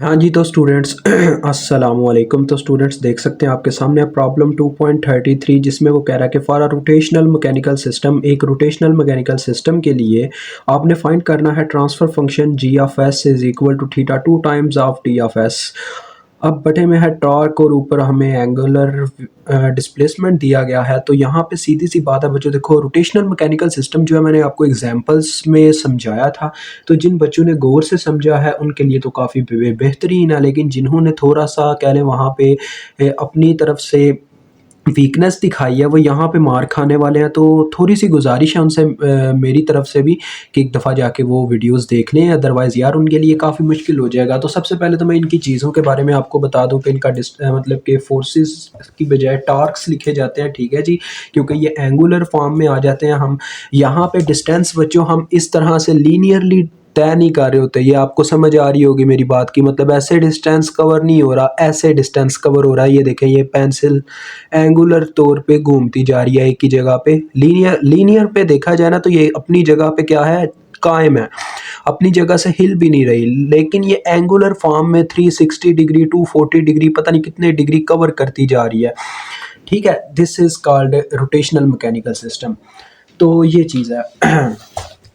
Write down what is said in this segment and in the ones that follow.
हाँ जी, तो स्टूडेंट्स अस्सलाम वालेकुम। तो स्टूडेंट्स देख सकते हैं आपके सामने प्रॉब्लम 2.33 जिसमें वो कह रहा है कि for a rotational mechanical system, एक रोटेशनल मैकेनिकल सिस्टम के लिए आपने फाइंड करना है transfer function g of s is equal to theta 2 times of d of s. अब बटे में है टॉर्क और ऊपर हमें एंगुलर डिस्प्लेसमेंट दिया गया है। तो यहाँ पे सीधी सी बात है बच्चों, देखो रोटेशनल मैकेनिकल सिस्टम जो है मैंने आपको एग्जांपल्स में समझाया था। तो जिन बच्चों ने गौर से समझा है उनके लिए तो काफ़ी बेहतरीन है, लेकिन जिन्होंने थोड़ा सा कह लें वहाँ पे अपनी तरफ से वीकनेस दिखाई है वो यहाँ पे मार खाने वाले हैं। तो थोड़ी सी गुजारिश है उनसे मेरी तरफ से भी कि एक दफ़ा जाके वो वीडियोस देख लें, अदरवाइज़ यार उनके लिए काफ़ी मुश्किल हो जाएगा। तो सबसे पहले तो मैं इनकी चीज़ों के बारे में आपको बता दूं कि इनका मतलब कि फोर्सेस की बजाय टार्क्स लिखे जाते हैं, ठीक है जी, क्योंकि ये एंगुलर फॉर्म में आ जाते हैं। हम यहाँ पे डिस्टेंस बच्चों हम इस तरह से लीनियरली तय नहीं कर रहे होते। ये आपको समझ आ रही होगी मेरी बात की, मतलब ऐसे डिस्टेंस कवर नहीं हो रहा, ऐसे डिस्टेंस कवर हो रहा है। ये देखें, ये पेंसिल एंगुलर तौर पे घूमती जा रही है एक ही जगह पे। लीनियर लीनियर पे देखा जाए ना तो ये अपनी जगह पे क्या है, कायम है, अपनी जगह से हिल भी नहीं रही। लेकिन ये एंगुलर फॉर्म में 360 डिग्री 240 डिग्री पता नहीं कितने डिग्री कवर करती जा रही है, ठीक है। This is called rotational mechanical system. तो ये चीज़ है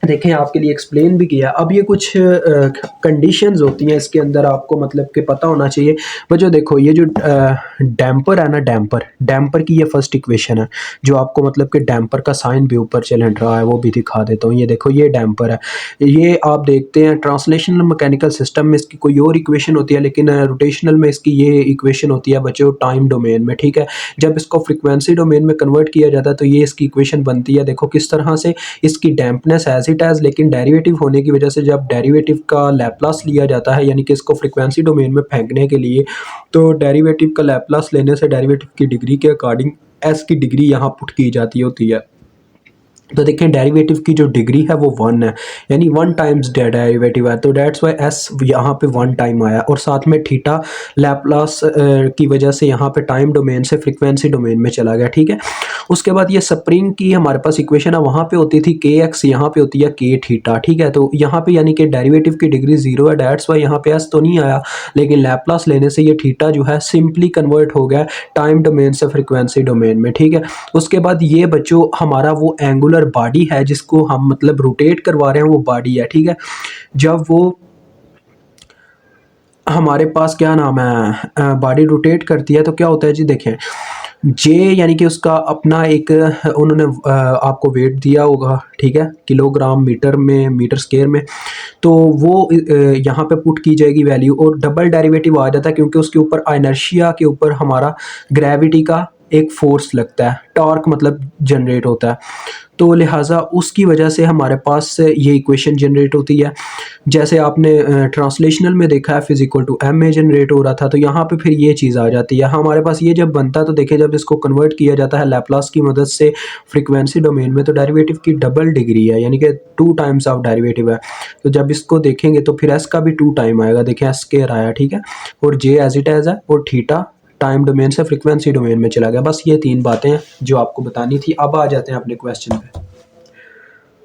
देखें, आपके लिए एक्सप्लेन भी किया। अब ये कुछ कंडीशंस होती हैं इसके अंदर, आपको मतलब कि पता होना चाहिए। बच्चों देखो, ये जो डैम्पर है ना, डैम्पर डैम्पर की ये फर्स्ट इक्वेशन है, जो आपको मतलब कि डैम्पर का साइन भी ऊपर चल रहा है वो भी दिखा देता हूँ। ये देखो, ये डैम्पर है। ये आप देखते हैं ट्रांसलेशनल मैकेनिकल सिस्टम में इसकी कोई और इक्वेशन होती है, लेकिन रोटेशनल में इसकी ये इक्वेशन होती है बच्चों टाइम डोमेन में, ठीक है। जब इसको फ्रिक्वेंसी डोमेन में कन्वर्ट किया जाता है तो ये इसकी इक्वेशन बनती है। देखो किस तरह से इसकी डैम्पनेस एज इट एज, लेकिन डेरिवेटिव होने की वजह से जब डेरिवेटिव का लैप्लास लिया जाता है, यानी कि इसको फ्रिक्वेंसी डोमेन में फेंकने के लिए, तो डेरिवेटिव का लैप्लास लेने से डेरिवेटिव की डिग्री के अकॉर्डिंग एस की डिग्री यहाँ पुट की जाती होती है। तो देखें, डेरिवेटिव की जो डिग्री है वो 1 है, यानी 1 टाइम्स डेरिवेटिव है, तो डेट्स वाई एस यहाँ पे 1 टाइम आया। और साथ में थीटा लैप्लास की वजह से यहाँ पे टाइम डोमेन से फ्रीक्वेंसी डोमेन में चला गया, ठीक है। उसके बाद ये स्प्रिंग की हमारे पास इक्वेशन है, वहाँ पे होती थी के एक्स, यहाँ पे होती है के थीटा, ठीक है। तो यहाँ पे यानी कि डेरिवेटिव की डिग्री 0 है, डेट्स वाई यहाँ पे एस तो नहीं आया, लेकिन लैप्लास लेने से ये थीटा जो है सिंपली कन्वर्ट हो गया टाइम डोमेन से फ्रीक्वेंसी डोमेन में, ठीक है। उसके बाद ये बच्चों हमारा वो एंगुलर बॉडी है जिसको हम मतलब रोटेट करवा रहे हैं, वो बॉडी है, ठीक है। जब वो हमारे पास क्या नाम है बॉडी रोटेट करती है तो क्या होता है जी, देखें जे यानी कि उसका अपना एक उन्होंने आपको वेट दिया होगा, ठीक है, किलोग्राम मीटर में, मीटर स्क्वायर में। तो वो यहाँ पे पुट की जाएगी वैल्यू, और डबल डेरिवेटिव आ जाता है क्योंकि उसके ऊपर इनर्शिया के ऊपर हमारा ग्रेविटी का एक फोर्स लगता है, टॉर्क मतलब जनरेट होता है। तो लिहाजा उसकी वजह से हमारे पास ये इक्वेशन जनरेट होती है। जैसे आपने ट्रांसलेशनल में देखा है फिजिकल टू एम में जनरेट हो रहा था, तो यहाँ पे फिर ये चीज़ आ जाती है हमारे पास। ये जब बनता है तो देखिए, जब इसको कन्वर्ट किया जाता है लैप्लास की मदद से फ्रीक्वेंसी डोमेन में, तो डेरिवेटिव की डबल डिग्री है, यानी कि 2 टाइम्स ऑफ डेरिवेटिव है। तो जब इसको देखेंगे तो फिर एस का भी 2 टाइम आएगा, देखिए एस स्क्वायर आया, ठीक है। और जे एज इट एज है, और थीटा टाइम डोमेन से फ्रीक्वेंसी डोमेन में चला गया। बस ये 3 बातें हैं जो आपको बतानी थी। अब आ जाते हैं अपने क्वेश्चन पे।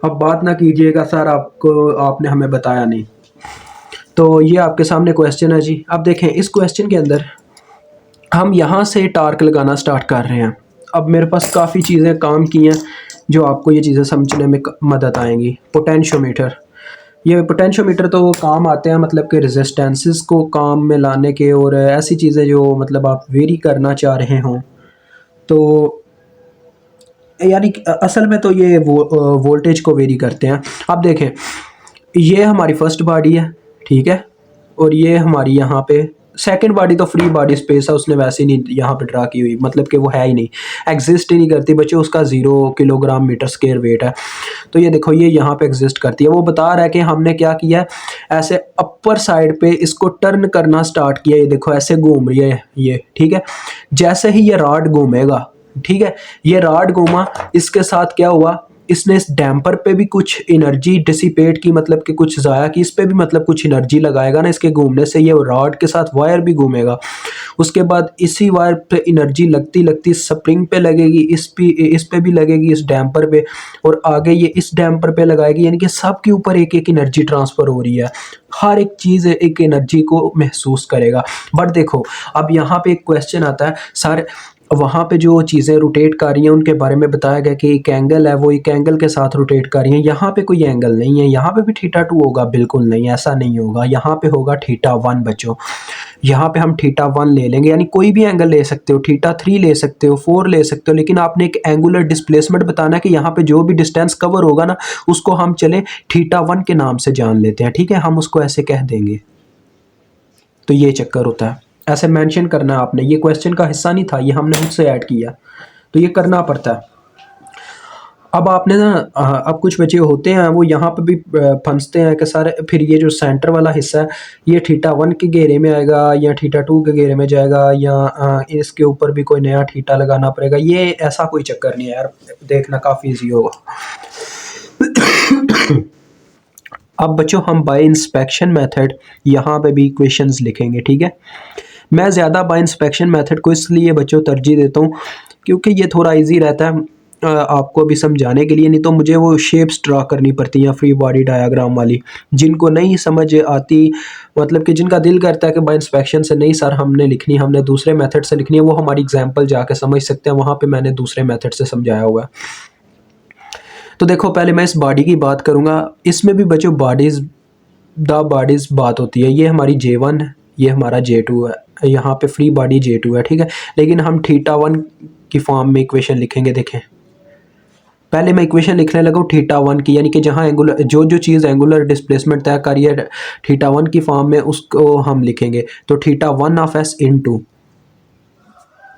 अब बात ना कीजिएगा सर आपको, आपने हमें बताया नहीं। तो ये आपके सामने क्वेश्चन है जी। अब देखें, इस क्वेश्चन के अंदर हम यहाँ से टार्क लगाना स्टार्ट कर रहे हैं। अब मेरे पास काफ़ी चीज़ें काम की हैं जो आपको ये चीज़ें समझने में मदद आएंगी। पोटेंशियोमीटर, ये पोटेंशियोमीटर तो काम आते हैं मतलब कि रेजिस्टेंसेस को काम में लाने के, और ऐसी चीज़ें जो मतलब आप वेरी करना चाह रहे हों। तो यानी असल में तो ये वोल्टेज को वेरी करते हैं। अब देखें, ये हमारी फर्स्ट बॉडी है, ठीक है, और ये हमारी यहाँ पे सेकंड बॉडी तो फ्री बॉडी स्पेस है, उसने वैसे ही नहीं यहाँ पे ड्रा की हुई, मतलब कि वो है ही नहीं, एग्जिस्ट ही नहीं करती बच्चों, उसका 0 किलोग्राम मीटर स्क्वायर वेट है। तो ये देखो, ये यहाँ पे एग्जिस्ट करती है। वो बता रहा है कि हमने क्या किया है, ऐसे अपर साइड पे इसको टर्न करना स्टार्ट किया। ये देखो ऐसे घूम रही है ये, ठीक है। जैसे ही ये रॉड घूमेगा, ठीक है, ये रॉड घूमा, इसके साथ क्या हुआ, इसने इस डैम्पर पे भी कुछ एनर्जी डिसिपेट की, मतलब कि कुछ ज़ाया की, इस पे भी मतलब कुछ एनर्जी लगाएगा ना, इसके घूमने से ये रॉड के साथ वायर भी घूमेगा। उसके बाद इसी वायर पे एनर्जी लगती लगती स्प्रिंग पे लगेगी, इस पे भी लगेगी, इस डैम्पर पे, और आगे ये इस डैम्पर पे लगाएगी। यानी कि सबके ऊपर एक एक एनर्जी ट्रांसफ़र हो रही है, हर एक चीज़ एक एनर्जी को महसूस करेगा। बट देखो अब यहाँ पे एक क्वेश्चन आता है, सर वहाँ पे जो चीज़ें रोटेट कर रही हैं उनके बारे में बताया गया कि एक एंगल है, वो एक एंगल के साथ रोटेट कर रही हैं। यहाँ पे कोई एंगल नहीं है, यहाँ पे भी थीटा 2 होगा? बिल्कुल नहीं, ऐसा नहीं होगा। यहाँ पे होगा थीटा 1 बच्चों। यहाँ पे हम थीटा 1 ले लेंगे, यानी कोई भी एंगल ले सकते हो, थीटा 3 ले सकते हो, 4 ले सकते हो, लेकिन आपने एक एंगुलर डिस्प्लेसमेंट बताना है कि यहाँ पे जो भी डिस्टेंस कवर होगा ना, उसको हम चले थीटा 1 के नाम से जान लेते हैं, ठीक है, हम उसको ऐसे कह देंगे। तो ये चक्कर होता है, ऐसे मेंशन करना है आपने। ये क्वेश्चन का हिस्सा नहीं था, ये हमने खुद से ऐड किया, तो ये करना पड़ता है। अब आपने ना अब कुछ बच्चे होते हैं वो यहाँ पे भी फंसते हैं कि सर फिर ये जो सेंटर वाला हिस्सा है ये थीटा 1 के घेरे में आएगा या थीटा 2 के घेरे में जाएगा, या इसके ऊपर भी कोई नया थीटा लगाना पड़ेगा। ये ऐसा कोई चक्कर नहीं है यार, देखना काफ़ी ईजी होगा। अब बच्चों हम बाय इंस्पेक्शन मेथड यहाँ पे भी इक्वेशंस लिखेंगे, ठीक है। मैं ज़्यादा बाय इंस्पेक्शन मेथड को इसलिए बच्चों तरजीह देता हूँ क्योंकि ये थोड़ा इजी रहता है आपको भी समझाने के लिए, नहीं तो मुझे वो शेप्स ड्रा करनी पड़ती हैं फ्री बॉडी डायग्राम वाली, जिनको नहीं समझ आती, मतलब कि जिनका दिल करता है कि बाय इंस्पेक्शन से नहीं सर हमने लिखनी, हमने दूसरे मेथड से लिखनी है, वो हमारी एग्जाम्पल जाके समझ सकते हैं, वहाँ पर मैंने दूसरे मेथड से समझाया हुआ है। तो देखो पहले मैं इस बॉडी की बात करूँगा, इसमें भी बच्चों बॉडीज़ बात होती है। ये हमारी J1 है, ये हमारा J2 है, यहाँ पे फ्री बॉडी J2 है, ठीक है। लेकिन हम थीटा 1 की फॉर्म में इक्वेशन लिखेंगे। देखें पहले मैं इक्वेशन लिखने लगा हूँ थीटा 1 की, यानी कि जहाँ एंगुलर जो चीज़ एंगुलर डिस्प्लेसमेंट तय कर रही है थीटा 1 की फॉर्म में, उसको हम लिखेंगे। तो थीटा 1 ऑफ एस इनटू,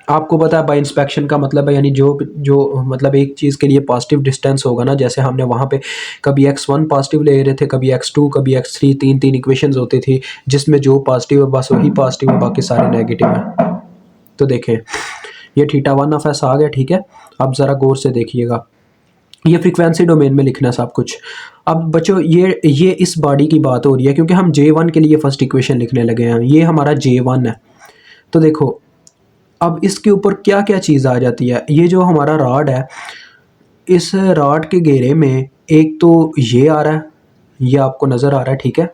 आपको पता है बाय इंस्पेक्शन का मतलब है, यानी जो मतलब एक चीज़ के लिए पॉजिटिव डिस्टेंस होगा ना, जैसे हमने वहाँ पे कभी x1 पॉजिटिव ले रहे थे, कभी x2, कभी x3, तीन इक्वेशंस होती थी जिसमें जो पॉजिटिव है बस वही पॉजिटिव है, बाकी सारे नेगेटिव हैं। तो देखें ये थीटा 1 ऑफ एस आ गया, ठीक है। अब ज़रा गौर से देखिएगा, ये फ्रीक्वेंसी डोमेन में लिखना सब कुछ। अब बच्चों ये इस बॉडी की बात हो रही है क्योंकि हम J1 के लिए फर्स्ट इक्वेशन लिखने लगे हैं, ये हमारा J1 है। तो देखो अब इसके ऊपर क्या क्या चीज़ आ जाती है, ये जो हमारा रॉड है, इस रॉड के घेरे में एक तो ये आ रहा है, ये आपको नज़र आ रहा है, ठीक है।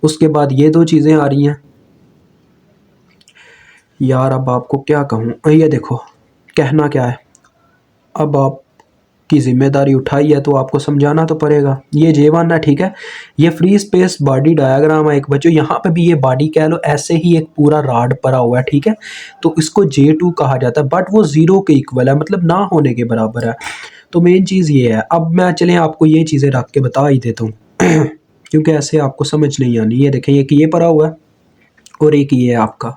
उसके बाद ये दो चीज़ें आ रही हैं यार, अब आपको क्या कहूँ, ये देखो कहना क्या है, अब आप की जिम्मेदारी उठाई है तो आपको समझाना तो पड़ेगा। ये J1 है, ठीक है। ये फ्री स्पेस बॉडी डायग्राम है एक बच्चों, यहाँ पे भी ये बॉडी कह लो, ऐसे ही एक पूरा रॉड पड़ा हुआ है, ठीक है। तो इसको J2 कहा जाता है, बट वो 0 के इक्वल है, मतलब ना होने के बराबर है। तो मेन चीज़ ये है। अब मैं चलें आपको ये चीज़ें रख के बता ही देता हूँ क्योंकि ऐसे आपको समझ नहीं आनी। ये देखें एक ये पड़ा हुआ है और एक ये है आपका,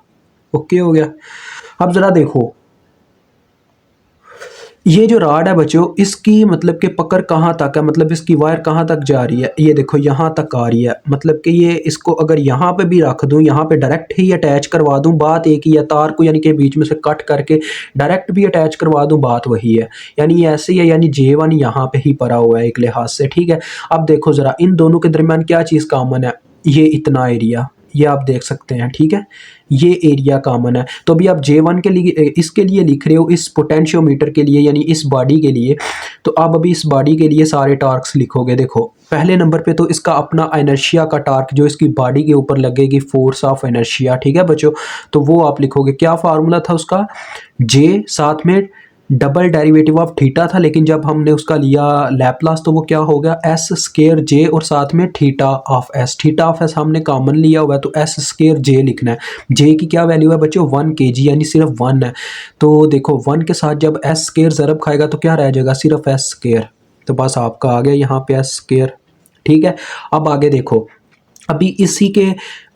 ओके हो गया। अब ज़रा देखो ये जो रॉड है बच्चों, इसकी मतलब कि पकड़ कहाँ तक है, मतलब इसकी वायर कहाँ तक जा रही है, ये देखो यहाँ तक आ रही है। मतलब कि ये इसको अगर यहाँ पे भी रख दूँ, यहाँ पे डायरेक्ट ही अटैच करवा दूँ, बात एक ही है। तार को यानी कि बीच में से कट करके डायरेक्ट भी अटैच करवा दूँ, बात वही है। यानी ऐसे ही है, यानी J1 यहाँ पे ही पड़ा हुआ है एक लिहाज से, ठीक है। अब देखो ज़रा इन दोनों के दरमियान क्या चीज़ कॉमन है, ये इतना एरिया, ये आप देख सकते हैं, ठीक है। ये एरिया कॉमन है। तो अभी आप J1 के लिए इसके लिए लिख रहे हो, इस पोटेंशियोमीटर के लिए यानी इस बॉडी के लिए, तो आप अभी इस बॉडी के लिए सारे टार्क्स लिखोगे। देखो पहले नंबर पे तो इसका अपना इनर्शिया का टार्क जो इसकी बॉडी के ऊपर लगेगी, फोर्स ऑफ इनर्शिया, ठीक है बच्चों। तो वो आप लिखोगे, क्या फार्मूला था उसका, J साथ में डबल डेरिवेटिव ऑफ थीटा था, लेकिन जब हमने उसका लिया लैपलास तो वो क्या हो गया, एस स्केयर जे और साथ में theta of S. Theta of S हमने कॉमन लिया हुआ है तो एस स्केयर जे लिखना है। जे की क्या वैल्यू है बच्चों, 1 kg, यानी सिर्फ 1 है। तो देखो 1 के साथ जब एस स्केयर ज़रब खाएगा तो क्या रह जाएगा, सिर्फ एस स्केयर। तो बस आपका आ गया यहाँ पे एस स्केयर, ठीक है। अब आगे देखो, अभी इसी के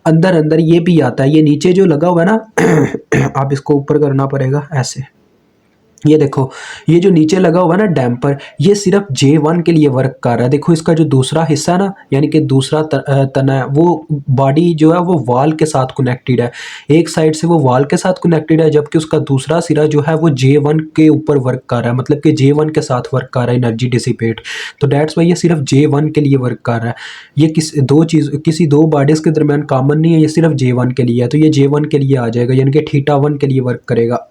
अंदर अंदर ये भी आता है, ये नीचे जो लगा हुआ है ना अब इसको ऊपर करना पड़ेगा ऐसे, ये देखो, ये जो नीचे लगा हुआ है ना डैम्पर, ये सिर्फ J1 के लिए वर्क कर रहा है। देखो इसका जो दूसरा हिस्सा है ना, यानी कि दूसरा तना है, वो बॉडी जो है वो वॉल के साथ कनेक्टेड है। एक साइड से वो वॉल के साथ कनेक्टेड है, जबकि उसका दूसरा सिरा जो है वो J1 के ऊपर वर्क कर रहा है, मतलब कि J1 के साथ वर्क कर रहा है एनर्जी डिसिपेट। तो डेट्स वाई ये सिर्फ J1 के लिए वर्क कर रहा है। ये किसी दो बॉडीज़ के दरमियान कॉमन नहीं है, ये सिर्फ J1 के लिए है। तो ये J1 के लिए आ जाएगा, यानी कि θ1 के लिए वर्क करेगा।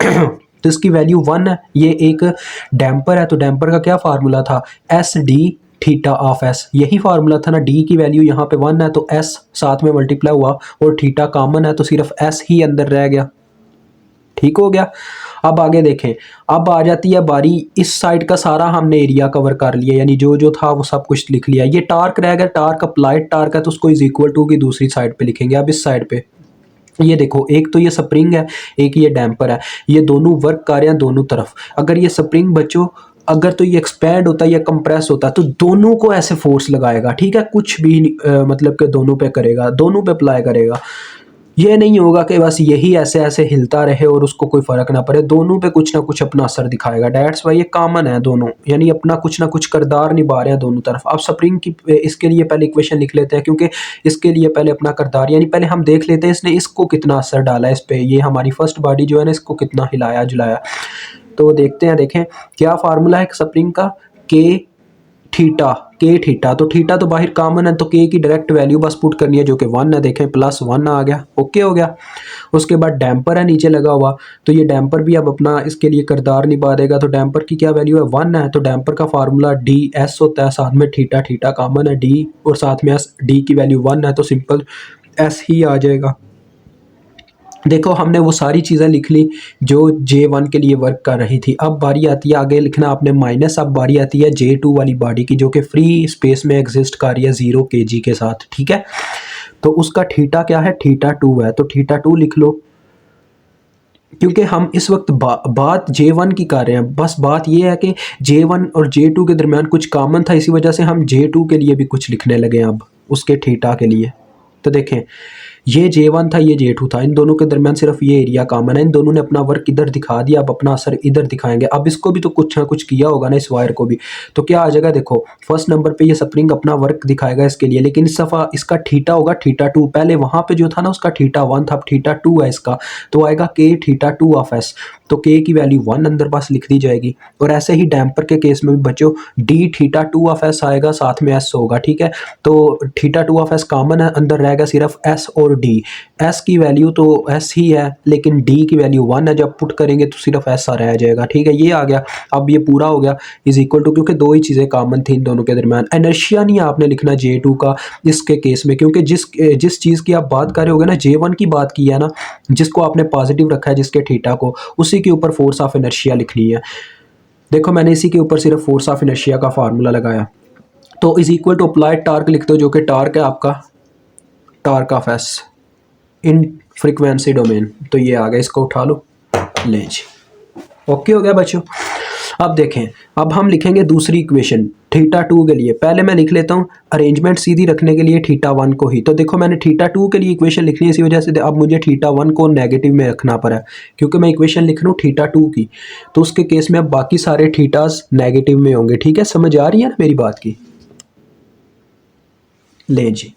तो इसकी वैल्यू 1 है। ये एक डैम्पर है, तो डैम्पर का क्या फार्मूला था, S D theta of S, यही फार्मूला था ना। डी की वैल्यू यहाँ पे 1 है तो एस साथ में मल्टीप्लाई हुआ, और थीटा कॉमन है तो सिर्फ एस ही अंदर रह गया। ठीक हो गया। अब आगे देखें, अब आ जाती है बारी, इस साइड का सारा हमने एरिया कवर कर लिया, यानी जो जो था वो सब कुछ लिख लिया। ये टार्क रह गया, टार्क अप्लाइड टार्क है तो उसको इज इक्वल टू की दूसरी साइड पे लिखेंगे। अब इस साइड पे ये देखो, एक तो ये स्प्रिंग है, एक ये डैम्पर है, ये दोनों वर्क कर रहे हैं दोनों तरफ। अगर ये स्प्रिंग बच्चों अगर तो ये एक्सपैंड होता है या कंप्रेस होता है तो दोनों को ऐसे फोर्स लगाएगा, ठीक है, कुछ भी मतलब कि दोनों पे करेगा, दोनों पे अप्लाई करेगा। ये नहीं होगा कि बस यही ऐसे ऐसे हिलता रहे और उसको कोई फर्क ना पड़े, दोनों पे कुछ ना कुछ अपना असर दिखाएगा। डेट्स वाई ये कॉमन है दोनों, यानी अपना कुछ ना कुछ किरदार निभा रहे हैं दोनों तरफ। अब स्प्रिंग की इसके लिए पहले इक्वेशन लिख लेते हैं, क्योंकि इसके लिए पहले अपना किरदार, यानी पहले हम देख लेते हैं इसने इसको कितना असर डाला है इस पे, ये हमारी फर्स्ट बॉडी जो है ना इसको कितना हिलाया जुलाया। तो देखते हैं, देखें क्या फार्मूला है स्प्रिंग का, के थीटा, के थीटा। तो थीटा तो बाहर कॉमन है, तो के की डायरेक्ट वैल्यू बस पुट करनी है जो कि 1 है। देखें +1 आ गया, ओके हो गया। उसके बाद डैम्पर है नीचे लगा हुआ, तो ये डैम्पर भी अब अपना इसके लिए किरदार निभा देगा। तो डैम्पर की क्या वैल्यू है, 1 है, तो डैम्पर का फार्मूला डी एस होता है, साथ में थीटा, थीटा कॉमन है डी, और साथ में एस, डी की वैल्यू 1 है तो सिंपल एस ही आ जाएगा। देखो हमने वो सारी चीज़ें लिख ली जो J1 के लिए वर्क कर रही थी। अब बारी आती है आगे लिखना आपने माइनस, अब बारी आती है J2 वाली बॉडी की, जो कि फ्री स्पेस में एग्जिस्ट कर रही है 0 kg के साथ, ठीक है। तो उसका थीटा क्या है, θ2 है, तो θ2 लिख लो। क्योंकि हम इस वक्त बात J1 की कर रहे हैं, बस बात ये है कि J1 और J2 के दरमियान कुछ कॉमन था, इसी वजह से हम J2 के लिए भी कुछ लिखने लगे अब उसके थीटा के लिए। तो देखें, ये J1 था, ये J2 था, इन दोनों के दरमियान सिर्फ ये एरिया कॉमन है, इन दोनों ने अपना वर्क इधर दिखा दिया, अब अपना असर इधर दिखाएंगे। अब इसको भी तो कुछ ना कुछ किया होगा ना, इस वायर को भी। तो क्या आ जाएगा, देखो फर्स्ट नंबर पे ये स्प्रिंग अपना वर्क दिखाएगा इसके लिए, लेकिन इस दफ़ा इसका थीटा होगा θ2। पहले वहाँ पे जो था ना उसका θ1 था, अब θ2 है इसका, तो आएगा के θ2 ऑफ एस। तो के की वैल्यू 1 अंदर बस लिख दी जाएगी। और ऐसे ही डैम्पर के केस में भी बच्चों डी θ2 ऑफ एस आएगा, साथ में एस होगा, ठीक है। तो θ2 ऑफ एस कॉमन है, अंदर रहेगा सिर्फ एस और डी। एस की वैल्यू तो एस ही है, लेकिन डी की वैल्यू 1 है, जब पुट करेंगे तो सिर्फ एस आ रह जाएगा, ठीक है। ये आ गया, अब ये पूरा हो गया इज इक्वल टू, क्योंकि दो ही चीज़ें कॉमन थी इन दोनों के दरमियान। इनर्शिया नहीं आपने लिखना J2 का इसके केस में, क्योंकि जिस चीज़ की आप बात कर रहे होगे ना, J1 की बात की है ना, जिसको आपने पॉजिटिव रखा है जिसके थीटा को, उसी के ऊपर फोर्स ऑफ इनर्शिया लिखनी है। देखो मैंने इसी के ऊपर सिर्फ फोर्स ऑफ इनर्शिया का फार्मूला लगाया। तो is equal to applied torque लिखते हो, जो कि टार्क है आपका torque of s in frequency domain. तो ये आ गया, इसको उठा लो, ले जी, ओके हो गया बच्चों। अब देखें, अब हम लिखेंगे दूसरी इक्वेशन θ2 के लिए। पहले मैं लिख लेता हूँ अरेंजमेंट सीधी रखने के लिए θ1 को ही। तो देखो मैंने θ2 के लिए इक्वेशन लिखनी है, इसी वजह से अब मुझे θ1 को नेगेटिव में रखना पड़ा, क्योंकि मैं इक्वेशन लिख रहा हूँ θ2 की। तो उसके केस में अब बाकी सारे थीटास नेगेटिव में होंगे, ठीक है। समझ आ रही है ना मेरी बात की, ले जी।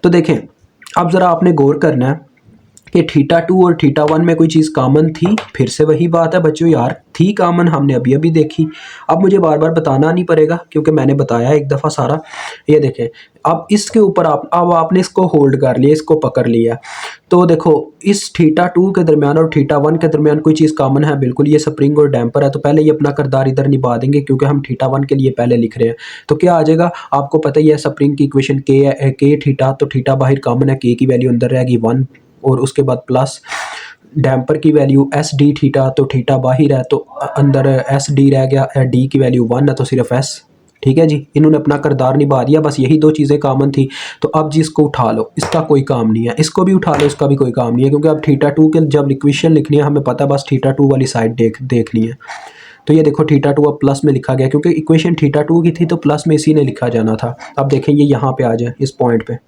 तो देखें, अब ज़रा आपने गौर करना है कि θ2 और θ1 में कोई चीज़ कॉमन थी। फिर से वही बात है बच्चों, यार थी कॉमन, हमने अभी अभी देखी। अब मुझे बार बार बताना नहीं पड़ेगा, क्योंकि मैंने बताया एक दफ़ा सारा। ये देखें, अब इसके ऊपर अब आपने इसको होल्ड कर लिया, इसको पकड़ लिया। तो देखो इस θ2 के दरमियान और θ1 के दरमियान कोई चीज़ कॉमन है, बिल्कुल ये स्प्रिंग और डैम्पर है। तो पहले ये अपना किरदार इधर निभा देंगे, क्योंकि हम θ1 के लिए पहले लिख रहे हैं। तो क्या आ जाएगा, आपको पता ही है स्प्रिंग की इक्वेशन के है, के थीटा, तो थीटा बाहर कॉमन है, के की वैल्यू अंदर रहेगी 1, और उसके बाद प्लस डैम्पर की वैल्यू एस डी थीटा, तो थीटा बाहर है तो अंदर एस डी रह गया, डी की वैल्यू 1 है तो सिर्फ एस, ठीक है जी। इन्होंने अपना किरदार निभा दिया, बस यही दो चीज़ें कॉमन थी। तो अब जी इसको उठा लो, इसका कोई काम नहीं है, इसको भी उठा लो, इसका भी कोई काम नहीं है, क्योंकि अब θ2 के जब इक्वेशन लिखनी है हमें पता है बस θ2 वाली साइड देखनी है। तो ये देखो θ2 अब प्लस में लिखा गया, क्योंकि इक्वेशन θ2 की थी तो प्लस में इसी ने लिखा जाना था। अब देखें ये यहाँ पे आ जाए इस पॉइंट पे,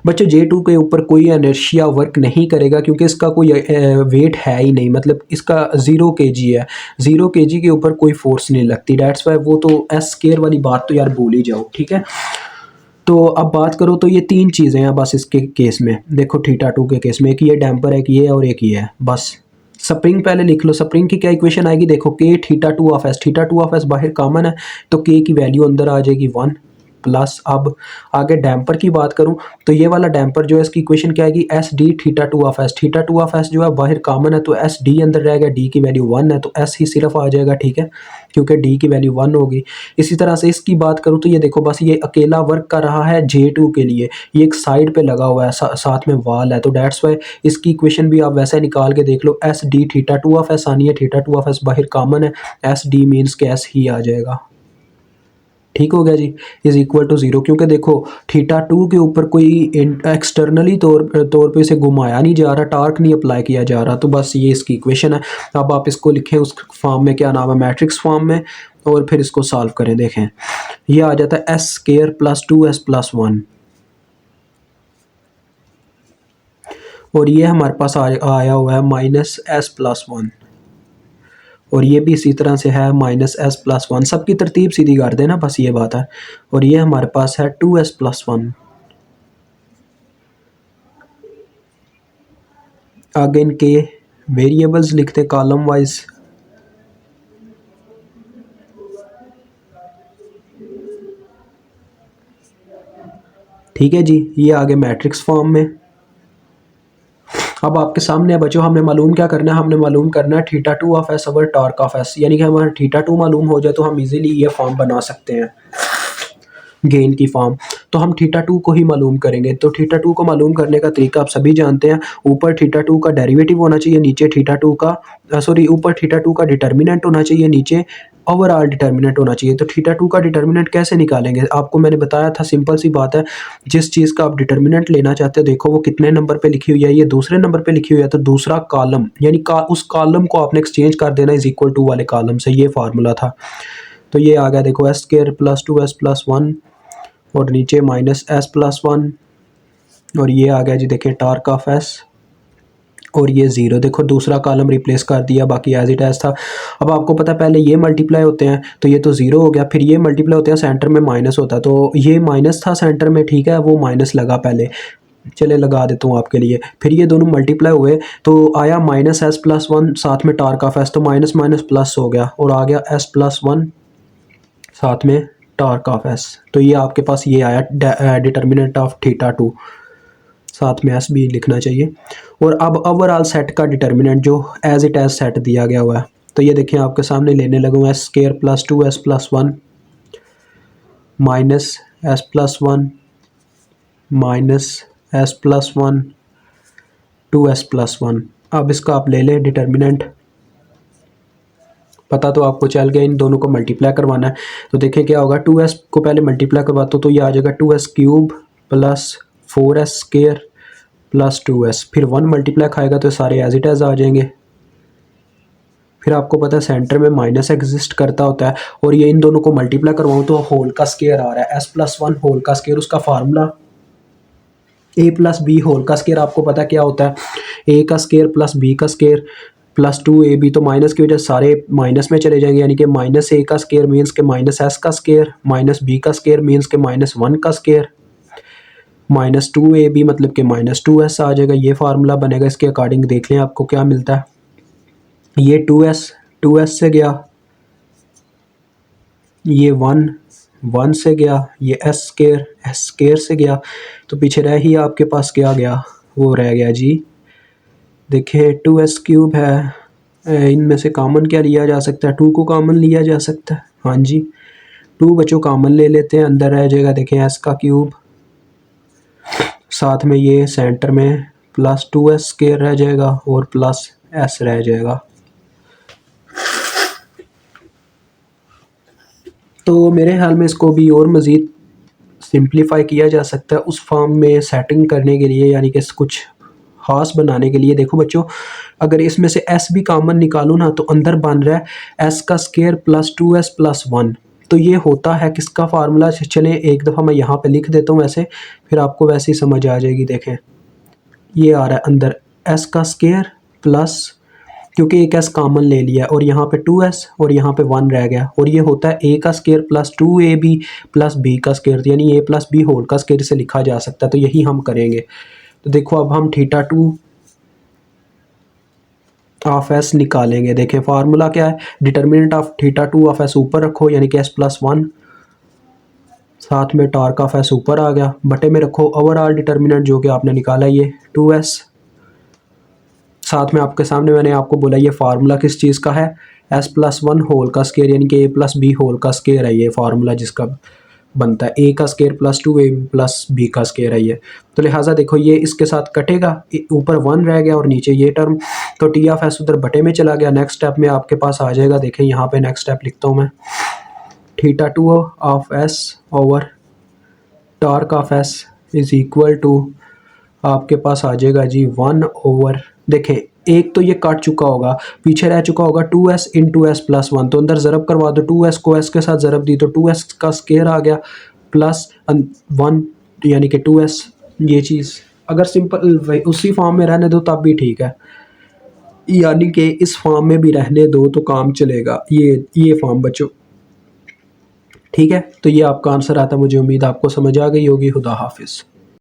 बच्चों J2 के ऊपर कोई इनर्शिया वर्क नहीं करेगा क्योंकि इसका कोई वेट है ही नहीं, मतलब इसका 0 kg है, 0 kg के ऊपर कोई फोर्स नहीं लगती। डेट्स वाई वो तो एस स्केयर वाली बात तो यार भूल ही जाओ, ठीक है। तो अब बात करो तो ये तीन चीज़ें हैं बस इसके केस में। देखो θ2 के केस में एक ये डैम्पर है, एक ये और एक ये है बस। स्प्रिंग पहले लिख लो, स्प्रिंग की क्या इक्वेशन आएगी, देखो K θ2 of S, θ2 of S बाहर कॉमन है तो K की वैल्यू अंदर आ जाएगी 1 प्लस। अब आगे डैम्पर की बात करूं तो ये वाला डैम्पर जो है इसकी इक्वेशन क्या आएगी, s d θ2 of S, θ2 of S जो है बाहर कॉमन है तो एस डी अंदर रहेगा, डी की वैल्यू 1 है तो S ही सिर्फ आ जाएगा, ठीक है, क्योंकि डी की वैल्यू 1 होगी। इसी तरह से इसकी बात करूं तो ये देखो बस ये अकेला वर्क कर रहा है J2 के लिए, ये एक साइड पे लगा हुआ है, साथ में वाल है, तो डेट्स वाई इसकी इक्वेशन भी आप वैसे निकाल के देख लो, एस डी θ2 ऑफ S आनी है, θ2 ऑफ S बाहर कॉमन है, एस डी मीन्स के S ही आ जाएगा। ठीक हो गया जी, इज इक्वल टू 0, क्योंकि देखो θ2 के ऊपर कोई एक्सटर्नली तौर पे इसे घुमाया नहीं जा रहा, टार्क नहीं अप्लाई किया जा रहा, तो बस ये इसकी इक्वेशन है। अब आप इसको लिखें उस फॉर्म में, क्या नाम है, मैट्रिक्स फॉर्म में, और फिर इसको सॉल्व करें। देखें ये आ जाता है S square plus 2S plus 1, और ये हमारे पास आया हुआ है माइनस S प्लस 1, और ये भी इसी तरह से है माइनस S प्लस 1। सबकी तरतीब सीधी कर देना, बस ये बात है। और ये हमारे पास है 2S प्लस 1। आगे इनके वेरिएबल्स लिखते कॉलम वाइज। ठीक है जी, ये आगे मैट्रिक्स फॉर्म में। अब आपके सामने बच्चों हमने मालूम क्या करना है, हमने मालूम करना है θ2 of S over torque of S, यानी कि हमारा θ2 मालूम हो जाए तो हम इजीली ये फॉर्म बना सकते हैं, गेन की फॉर्म। तो हम θ2 को ही मालूम करेंगे, तो θ2 को मालूम करने का तरीका आप सभी जानते हैं, ऊपर θ2 का डेरिवेटिव होना चाहिए, नीचे θ2 का ऊपर θ2 का डिटर्मिनेंट होना चाहिए, नीचे ओवरऑल डिटर्मिनेंट होना चाहिए। तो θ2 का डिटर्मिनेंट कैसे निकालेंगे, आपको मैंने बताया था, सिंपल सी बात है, जिस चीज़ का आप डिटर्मिनेंट लेना चाहते हो, देखो वो कितने नंबर पे लिखी हुई है, ये दूसरे नंबर पे लिखी हुई है, तो दूसरा कॉलम यानी उस कॉलम को आपने एक्सचेंज कर देना इज इक्वल टू वाले कॉलम से, ये फार्मूला था। तो ये आ गया देखो S square plus 2S plus 1, और नीचे माइनस S प्लस 1, और ये आ गया जी देखिए टॉर्क ऑफ S, और ये 0। देखो दूसरा कॉलम रिप्लेस कर दिया, बाकी एज इट एज था। अब आपको पता है पहले ये मल्टीप्लाई होते हैं तो ये तो 0 हो गया, फिर ये मल्टीप्लाई होते हैं सेंटर में माइनस होता है, तो ये माइनस था सेंटर में, ठीक है, वो माइनस लगा पहले, चले लगा देता हूँ आपके लिए। फिर ये दोनों मल्टीप्लाई हुए तो आया माइनस S प्लस 1 साथ में टॉर्क ऑफ S, तो माइनस माइनस प्लस हो गया और आ गया S प्लस 1 साथ में टॉर्क ऑफ S। तो ये आपके पास ये आया डिटर्मिनेंट ऑफ θ2, साथ में S भी लिखना चाहिए। और अब ओवरऑल सेट का डिटर्मिनेंट जो एज इट एज सेट दिया गया हुआ है, तो ये देखिए आपके सामने लेने लगा हूँ S square plus 2S plus 1 minus S plus 1 minus S plus 1 2S plus 1। अब इसका आप ले लें डिटर्मिनेंट, पता तो आपको चल गया, इन दोनों को मल्टीप्लाई करवाना है। तो देखें क्या होगा, 2S को पहले मल्टीप्लाई करवाता हूँ तो ये आ जाएगा 2S cube plus 4S square plus 2S, फिर 1 मल्टीप्लाई खाएगा तो सारे एज इट एज आ जाएंगे। फिर आपको पता है सेंटर में माइनस एग्जिस्ट करता होता है, और ये इन दोनों को मल्टीप्लाई करवाऊँ तो होल का स्क्वायर आ रहा है, S प्लस 1 होल का स्क्वायर, उसका formula A plus b whole का स्क्वायर आपको पता क्या होता है, A का स्क्वायर प्लस B का स्क्वायर प्लस 2AB, तो माइनस की वजह सारे माइनस में चले जाएंगे, यानी कि माइनस A का स्क्वायर मीन्स के माइनस S का स्क्वायर, माइनस B का स्क्वायर मीन्स के माइनस 1 का स्क्वायर, माइनस 2AB मतलब कि माइनस 2S आ जाएगा। ये फार्मूला बनेगा, इसके अकॉर्डिंग देख लें आपको क्या मिलता है। ये 2S से गया, ये 1 से गया, ये S स्क्वायर से गया, तो पीछे रह ही आपके पास क्या गया, वो रह गया जी देखिए 2S क्यूब है, इनमें से कॉमन क्या लिया जा सकता है, 2 को कॉमन लिया जा सकता है, हाँ जी 2 बच्चों कॉमन ले लेते हैं, अंदर रह जाएगा देखें S का क्यूब, साथ में ये सेंटर में प्लस 2S स्क्वायर रह जाएगा और प्लस S रह जाएगा। तो मेरे ख्याल में इसको भी और मज़ीद सिंप्लीफाई किया जा सकता है उस फॉर्म में सेटिंग करने के लिए, यानी कि कुछ खास बनाने के लिए। देखो बच्चों अगर इसमें से S भी कॉमन निकालूँ ना तो अंदर बन रहा है S का स्क्वायर प्लस 2S प्लस 1, तो ये होता है किसका फार्मूला, चले एक दफ़ा मैं यहाँ पे लिख देता हूँ वैसे, फिर आपको वैसे ही समझ आ जाएगी। देखें ये आ रहा है अंदर एस का स्केयर प्लस, क्योंकि एक एस कॉमन ले लिया और यहाँ पे 2s और यहाँ पे 1 रह गया, और ये होता है a का square plus 2ab plus b का स्केयर, यानी a प्लस b होल का स्केयर से लिखा जा सकता है। तो यही हम करेंगे। तो देखो अब हम θ2 ऑफ एस निकालेंगे। देखें फार्मूला क्या है, डिटर्मिनेंट ऑफ θ2 ऑफ एस ऊपर रखो यानी कि s+1, साथ में टॉर्क ऑफ एस ऊपर आ गया, बटे में रखो ओवरऑल डिटर्मिनेंट जो कि आपने निकाला ये 2s, साथ में आपके सामने मैंने आपको बोला ये फार्मूला किस चीज़ का है, s+1 होल का स्केयर यानी कि a प्लस बी होल का स्केयर है ये फार्मूला जिसका बनता है, a का square plus 2ab plus b का स्केयर है ये। तो लिहाजा देखो ये इसके साथ कटेगा, ऊपर 1 रह गया और नीचे ये टर्म, तो टी ऑफ एस उधर बटे में चला गया। नेक्स्ट स्टेप में आपके पास आ जाएगा, देखें यहाँ पे नेक्स्ट स्टेप लिखता हूँ मैं, θ2 of s over torque of s is equal to आपके पास आ जाएगा जी 1 ओवर, देखें एक तो ये काट चुका होगा, पीछे रह चुका होगा 2s इंटू एस प्लस 1, तो अंदर ज़रब करवा दो, 2s को s के साथ ज़रब दी तो 2s का स्केयर आ गया प्लस 1 यानी कि 2s। ये चीज़ अगर सिंपल उसी फॉर्म में रहने दो तब भी ठीक है, यानी कि इस फॉर्म में भी रहने दो तो काम चलेगा, ये फॉर्म बच्चों ठीक है। तो ये आपका आंसर आता है, मुझे उम्मीद आपको समझ आ गई होगी। खुदा हाफिज़।